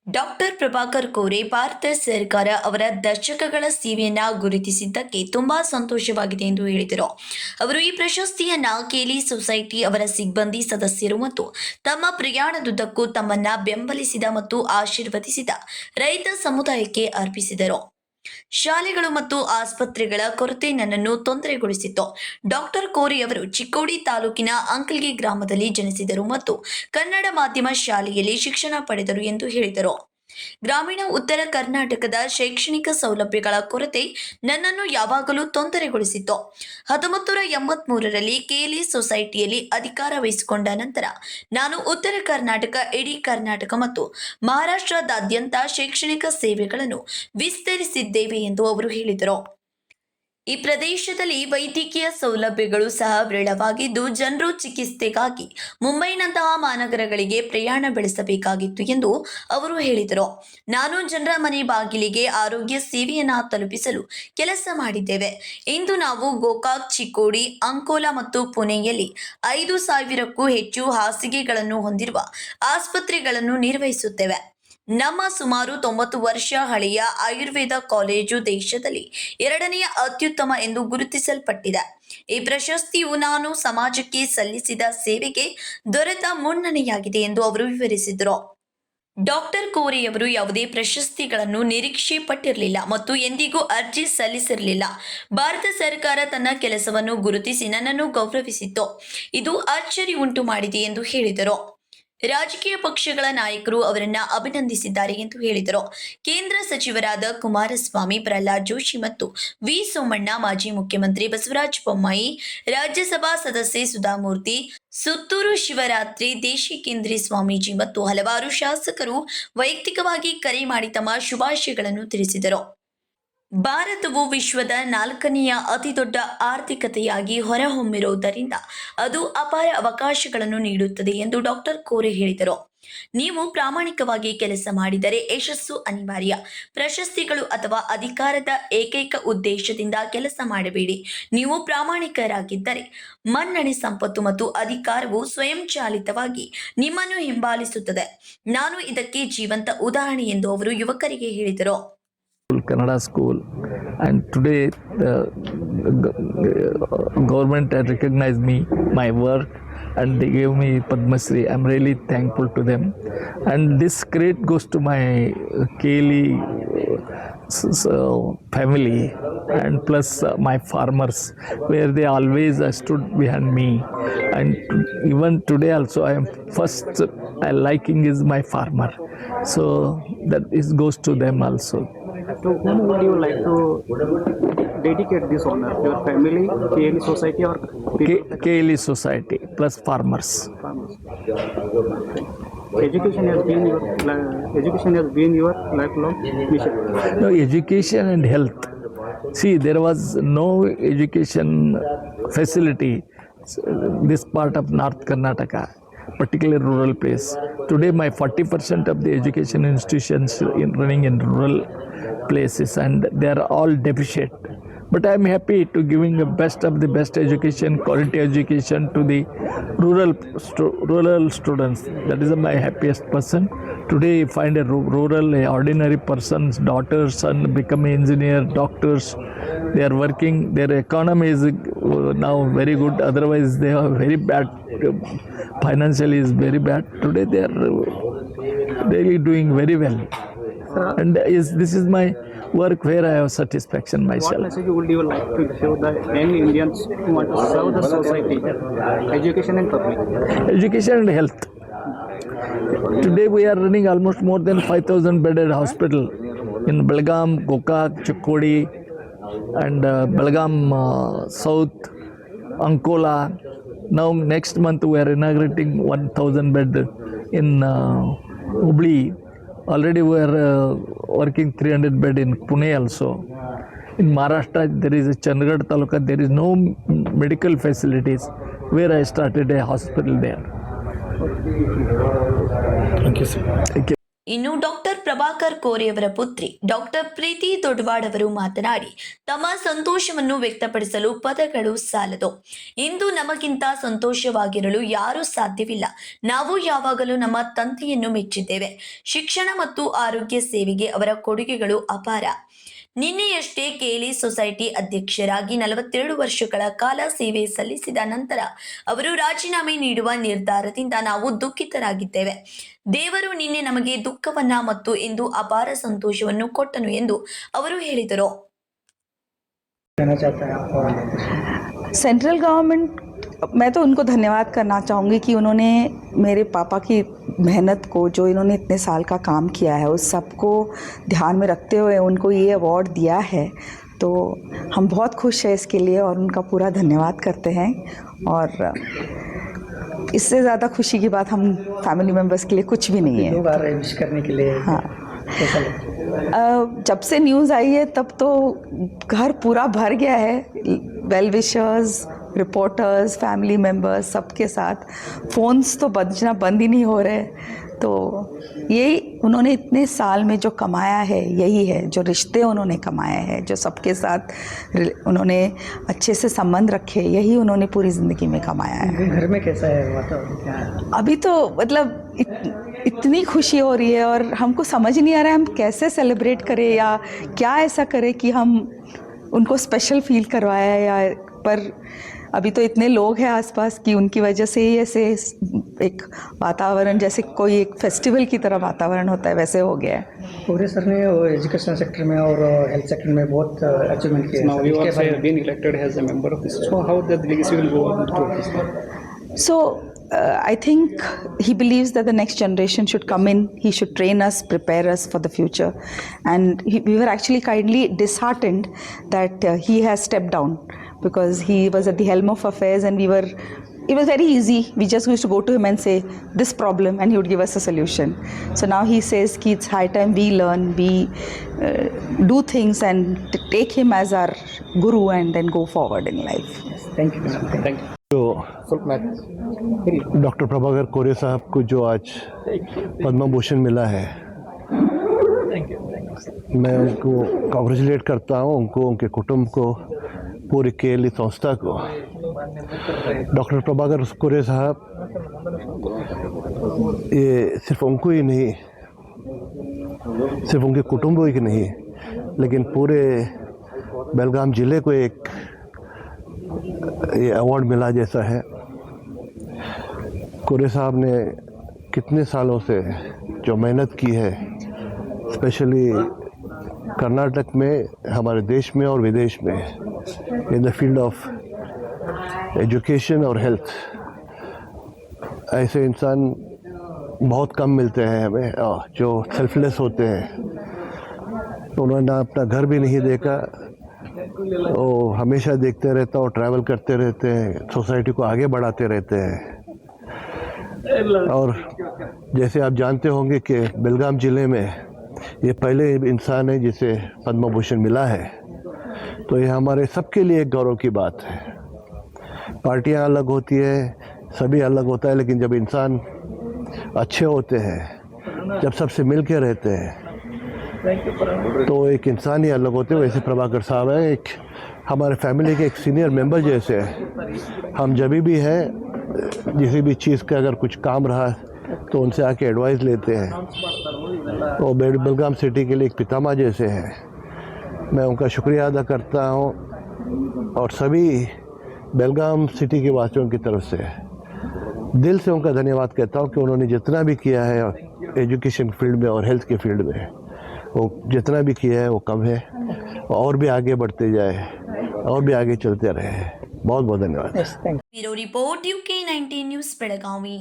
Doctor Prabhakar Kore Bharat ಸರ್ಕಾರ ಅವರ ದಶಕಗಳ ಸೇವೆಯನ್ನ ಗುರುತಿಸಿದ್ದಕ್ಕೆ ತುಂಬಾ ಸಂತೋಷವಾಗಿದೆ ಎಂದು ಹೇಳಿದರು. ಅವರು ಈ ಪ್ರಶಸ್ತಿಯನ್ನ ಕೇಲಿ ಸೊಸೈಟಿ ಅವರ ಸಿಬ್ಬಂದಿ ಸದಸ್ಯರು ಮತ್ತು ತಮ್ಮ ಪ್ರಯಾಣದುದ್ದಕ್ಕೂ ತಮ್ಮನ್ನ ಬೆಂಬಲಿಸಿದ ಮತ್ತು ಆಶೀರ್ವದಿಸಿದ ರೈತ ಸಮುದಾಯಕ್ಕೆ ಅರ್ಪಿಸಿದರು. ಶಾಲೆಗಳು ಮತ್ತು ಆಸ್ಪತ್ರೆಗಳ ಕೊರತೆ ನನ್ನನ್ನು ತೊಂದರೆಗೊಳಿಸಿತ್ತು. ಡಾಕ್ಟರ್ ಕೋರೆ ಅವರು ಚಿಕ್ಕೋಡಿ ತಾಲೂಕಿನ ಅಂಕಲ್ಗಿ ಗ್ರಾಮದಲ್ಲಿ ಜನಿಸಿದರು ಮತ್ತು ಕನ್ನಡ ಮಾಧ್ಯಮ ಶಾಲೆಯಲ್ಲಿ ಶಿಕ್ಷಣ ಪಡೆದರು ಎಂದು ಹೇಳಿದರು. ಗ್ರಾಮೀಣ ಉತ್ತರ ಕರ್ನಾಟಕದ ಶೈಕ್ಷಣಿಕ ಸೌಲಭ್ಯಗಳ ಕೊರತೆ ನನ್ನನ್ನು ಯಾವಾಗಲೂ ತೊಂದರೆಗೊಳಿಸಿತ್ತು. 1983ರಲ್ಲಿ ಕೇಲಿ ಸೊಸೈಟಿಯಲ್ಲಿ ಅಧಿಕಾರ ವಹಿಸಿಕೊಂಡ ನಂತರ ನಾನು ಉತ್ತರ ಕರ್ನಾಟಕ, ಇಡೀ ಕರ್ನಾಟಕ ಮತ್ತು ಮಹಾರಾಷ್ಟ್ರದಾದ್ಯಂತ ಶೈಕ್ಷಣಿಕ ಸೇವೆಗಳನ್ನು ವಿಸ್ತರಿಸಿದ್ದೇವೆ ಎಂದು ಅವರು ಹೇಳಿದರು. ಈ ಪ್ರದೇಶದಲ್ಲಿ ವೈದ್ಯಕೀಯ ಸೌಲಭ್ಯಗಳು ಸಹ ವಿರಳವಾಗಿದ್ದು, ಜನರು ಚಿಕಿತ್ಸೆಗಾಗಿ ಮುಂಬೈನಂತಹ ಮಹಾನಗರಗಳಿಗೆ ಪ್ರಯಾಣ ಬೆಳೆಸಬೇಕಾಗಿತ್ತು ಎಂದು ಅವರು ಹೇಳಿದರು. ನಾನು ಜನರ ಮನೆ ಬಾಗಿಲಿಗೆ ಆರೋಗ್ಯ ಸೇವೆಯನ್ನ ತಲುಪಿಸಲು ಕೆಲಸ ಮಾಡಿದ್ದೇವೆ. ಇಂದು ನಾವು ಗೋಕಾಕ್, ಚಿಕ್ಕೋಡಿ, ಅಂಕೋಲಾ ಮತ್ತು ಪುಣೆಯಲ್ಲಿ 5,000ಕ್ಕೂ ಹೆಚ್ಚು ಹಾಸಿಗೆಗಳನ್ನು ಹೊಂದಿರುವ ಆಸ್ಪತ್ರೆಗಳನ್ನು ನಿರ್ವಹಿಸುತ್ತೇವೆ. ನಮ್ಮ ಸುಮಾರು 90 ವರ್ಷ ಹಳೆಯ ಆಯುರ್ವೇದ ಕಾಲೇಜು ದೇಶದಲ್ಲಿ 2ನೇ ಅತ್ಯುತ್ತಮ ಎಂದು ಗುರುತಿಸಲ್ಪಟ್ಟಿದೆ. ಈ ಪ್ರಶಸ್ತಿಯು ನಾನು ಸಮಾಜಕ್ಕೆ ಸಲ್ಲಿಸಿದ ಸೇವೆಗೆ ದೊರೆತ ಮುನ್ನಡೆಯಾಗಿದೆ ಎಂದು ಅವರು ವಿವರಿಸಿದರು. ಡಾಕ್ಟರ್ ಕೋರೆಯವರು ಯಾವುದೇ ಪ್ರಶಸ್ತಿಗಳನ್ನು ನಿರೀಕ್ಷೆ ಪಟ್ಟಿರಲಿಲ್ಲ ಮತ್ತು ಎಂದಿಗೂ ಅರ್ಜಿ ಸಲ್ಲಿಸಿರಲಿಲ್ಲ. ಭಾರತ ಸರ್ಕಾರ ತನ್ನ ಕೆಲಸವನ್ನು ಗುರುತಿಸಿ ನನ್ನನ್ನು ಗೌರವಿಸಿತ್ತು. ಇದು ಅಚ್ಚರಿ ಉಂಟು ಮಾಡಿದೆ ಎಂದು ಹೇಳಿದರು. ರಾಜಕೀಯ ಪಕ್ಷಗಳ ನಾಯಕರು ಅವರನ್ನ ಅಭಿನಂದಿಸಿದ್ದಾರೆ ಎಂದು ಹೇಳಿದರು. ಕೇಂದ್ರ ಸಚಿವರಾದ ಕುಮಾರಸ್ವಾಮಿ, ಪ್ರಹ್ಲಾದ್ ಜೋಶಿ ಮತ್ತು ವಿ ಸೋಮಣ್ಣ, ಮಾಜಿ ಮುಖ್ಯಮಂತ್ರಿ ಬಸವರಾಜ ಬೊಮ್ಮಾಯಿ, ರಾಜ್ಯಸಭಾ ಸದಸ್ಯೆ ಸುಧಾಮೂರ್ತಿ, ಸುತ್ತೂರು ಶಿವರಾತ್ರಿ, ದೇಶಿಕೇಂದ್ರಿ ಸ್ವಾಮೀಜಿ ಮತ್ತು ಹಲವಾರು ಶಾಸಕರು ವೈಯಕ್ತಿಕವಾಗಿ ಕರೆ ಮಾಡಿ ತಮ್ಮ ಶುಭಾಶಯಗಳನ್ನು ತಿಳಿಸಿದರು. ಭಾರತವು ವಿಶ್ವದ 4ನೆಯ ಅತಿದೊಡ್ಡ ಆರ್ಥಿಕತೆಯಾಗಿ ಹೊರಹೊಮ್ಮಿರುವುದರಿಂದ ಅದು ಅಪಾರ ಅವಕಾಶಗಳನ್ನು ನೀಡುತ್ತದೆ ಎಂದು ಡಾಕ್ಟರ್ ಕೋರೆ ಹೇಳಿದರು. ನೀವು ಪ್ರಾಮಾಣಿಕವಾಗಿ ಕೆಲಸ ಮಾಡಿದರೆ ಯಶಸ್ಸು ಅನಿವಾರ್ಯ. ಪ್ರಶಸ್ತಿಗಳು ಅಥವಾ ಅಧಿಕಾರದ ಏಕೈಕ ಉದ್ದೇಶದಿಂದ ಕೆಲಸ ಮಾಡಬೇಡಿ. ನೀವು ಪ್ರಾಮಾಣಿಕರಾಗಿದ್ದರೆ ಮನ್ನಣೆ, ಸಂಪತ್ತು ಮತ್ತು ಅಧಿಕಾರವು ಸ್ವಯಂಚಾಲಿತವಾಗಿ ನಿಮ್ಮನ್ನು ಹಿಂಬಾಲಿಸುತ್ತದೆ. ನಾನು ಇದಕ್ಕೆ ಜೀವಂತ ಉದಾಹರಣೆ ಎಂದು ಅವರು ಯುವಕರಿಗೆ ಹೇಳಿದರು. Kannada school, and today the government had recognized my work, and they gave me Padma Shri. I'm really thankful to them, and this credit goes to my Keli family, and plus my farmers, where they always stood behind me, and even today also I am first liking is my farmer, so that is goes to them also. To whom would you like to dedicate this honor? Your family, KLE Society, or KLE Society plus farmers. Education has been your lifelong mission. No, education and health. See, there was no education facility this part of North Karnataka, particularly rural place. Today, my 40% of the education institutions running in rural places, and they are all deficient. But I am happy to giving the best of the best education, quality education to the rural students. That is my happiest person. Today, you find a rural, ordinary person's daughter, son become engineer, doctors. They are working. Their economy is now very good. Otherwise, they are very bad. Financially is very bad. Today, they are really doing very well. And this is my work where I have satisfaction myself. What message would you like to show the young Indians who want to serve the society, education and public? Education and health. Today we are running almost more than 5,000 bedded hospital in Belgaum, Gokak, Chikkodi, and Belgaum South, Ankola. Now next month we are inaugurating 1,000 bed in Hubli. Already we are working 300 bed in Pune also. In Maharashtra, there is a Chandigarh Taluka, there is no medical facilities, where I started a hospital there. Thank you, sir. Thank you. ಇನ್ನು doctor Prabhakar Kore ಅವರ ಪುತ್ರಿ doctor ಪ್ರೀತಿ ದೊಡ್ವಾಡ್ ಅವರು ಮಾತನಾಡಿ ತಮ್ಮ ಸಂತೋಷವನ್ನು ವ್ಯಕ್ತಪಡಿಸಲು ಪದಗಳು ಸಾಲದು. ಇಂದು ನಮಗಿಂತ ಸಂತೋಷವಾಗಿರಲು ಯಾರೂ ಸಾಧ್ಯವಿಲ್ಲ. ನಾವು ಯಾವಾಗಲೂ ನಮ್ಮ ತಂದೆಯನ್ನು ಮೆಚ್ಚಿದ್ದೇವೆ. ಶಿಕ್ಷಣ ಮತ್ತು ಆರೋಗ್ಯ ಸೇವೆಗೆ ಅವರ ಕೊಡುಗೆಗಳು ಅಪಾರ. ನಿನ್ನೆಯಷ್ಟೇ ಕೇಲಿ ಸೊಸೈಟಿ ಅಧ್ಯಕ್ಷರಾಗಿ 42 ವರ್ಷಗಳ ಕಾಲ ಸೇವೆ ಸಲ್ಲಿಸಿದ ನಂತರ ಅವರು ರಾಜೀನಾಮೆ ನೀಡುವ ನಿರ್ಧಾರದಿಂದ ನಾವು ದುಃಖಿತರಾಗಿದ್ದೇವೆ. ದೇವರು ನಿನ್ನೆ ನಮಗೆ ದುಃಖವನ್ನ ಮತ್ತು ಇಂದು ಅಪಾರ ಸಂತೋಷವನ್ನು ಕೊಟ್ಟನು ಎಂದು ಅವರು ಹೇಳಿದರು. सेंट्रल गवर्नमेंट, मैं तो उनको धन्यवाद करना चाहूँगी कि उन्होंने मेरे पापा की मेहनत को, जो इन्होंने इतने साल का काम किया है, उस सबको ध्यान में रखते हुए उनको ये अवार्ड दिया है. तो हम बहुत खुश हैं इसके लिए और उनका पूरा धन्यवाद करते हैं. और इससे ज़्यादा खुशी की बात हम फैमिली मेम्बर्स के लिए कुछ भी नहीं है. 2 बार विश करने के लिए हाँ, कैसा लगता है? जब से न्यूज़ आई है तब तो घर पूरा भर गया है. Well wishers, reporters, family members, सबके साथ फ़ोन्स तो बजना बंद ही नहीं हो रहे. तो यही उन्होंने इतने साल में जो कमाया है, यही है जो रिश्ते उन्होंने कमाए हैं, जो सबके साथ उन्होंने अच्छे से संबंध रखे, यही उन्होंने पूरी ज़िंदगी में कमाया है. घर में कैसा है वातावरण, क्या है? अभी तो मतलब इतनी खुशी हो रही है और हमको समझ नहीं आ रहा है हम कैसे सेलिब्रेट करें या क्या ऐसा करें कि हम उनको स्पेशल फील करवाया. या पर अभी तो इतने लोग हैं आसपास कि उनकी वजह से ही ऐसे एक वातावरण, जैसे कोई एक फेस्टिवल की तरह वातावरण होता है, वैसे हो गया है. पूरे सर ने एजुकेशन सेक्टर में और हेल्थ सेक्टर में बहुत अचीवमेंट किया. Now you are being elected as a member of this. So how that legacy will go on to this? So I think he believes that the next generation should come in. He should train us, prepare us for the future. And we were actually kindly disheartened that he has stepped down, because he was at the helm of affairs and it was very easy. We just used to go to him and say this problem and he would give us a solution. So now he says ki it's high time we learn, we do things and take him as our guru and then go forward in life. Thank you. Thank you. तो doctor Prabhakar कोरे साहब को जो आज पद्म भूषण मिला है, मैं उनको कॉन्ग्रेचुलेट करता हूँ, उनको, उनके कुटुंब को, पूरी केली संस्था को. डॉक्टर प्रभाकर कोरे साहब ये सिर्फ उनको ही नहीं, सिर्फ उनके कुटुंब ही नहीं, लेकिन पूरे बेलगाम ज़िले को एक ये अवार्ड मिला जैसा है. कोरे साहब ने कितने सालों से जो मेहनत की है, स्पेशली कर्नाटक में, हमारे देश में और विदेश में, in the field of education और हेल्थ. ऐसे इंसान बहुत कम मिलते हैं हमें जो सेल्फलेस होते हैं. उन्होंने अपना घर भी नहीं देखा, वो हमेशा देखते रहता और ट्रैवल करते रहते हैं, सोसाइटी को आगे बढ़ाते रहते हैं. और जैसे आप जानते होंगे कि बेलगाम ज़िले में ये पहले इंसान है जिसे पद्म भूषण मिला है. तो ये हमारे सबके लिए एक गौरव की बात है. पार्टियां अलग होती है, सभी अलग होता है, लेकिन जब इंसान अच्छे होते हैं, जब सबसे मिल के रहते हैं, तो एक इंसान ही अलग होते हैं. वैसे प्रभाकर साहब हैं, एक हमारे फैमिली के एक सीनियर मेंबर जैसे हैं. हम जब भी हैं, किसी भी चीज़ का अगर कुछ काम रहा तो उनसे आके एडवाइस लेते हैं. वो बेलगाम सिटी के लिए एक पितामह जैसे हैं. मैं उनका शुक्रिया अदा करता हूँ और सभी बेलगाम सिटी के वासियों की तरफ से दिल से उनका धन्यवाद कहता हूँ कि उन्होंने जितना भी किया है एजुकेशन फील्ड में और हेल्थ के फील्ड में, वो जितना भी किया है वो कम है. और भी आगे बढ़ते जाए और भी आगे चलते रहे. बहुत बहुत धन्यवाद. Bureau report UK19 news Belagavi.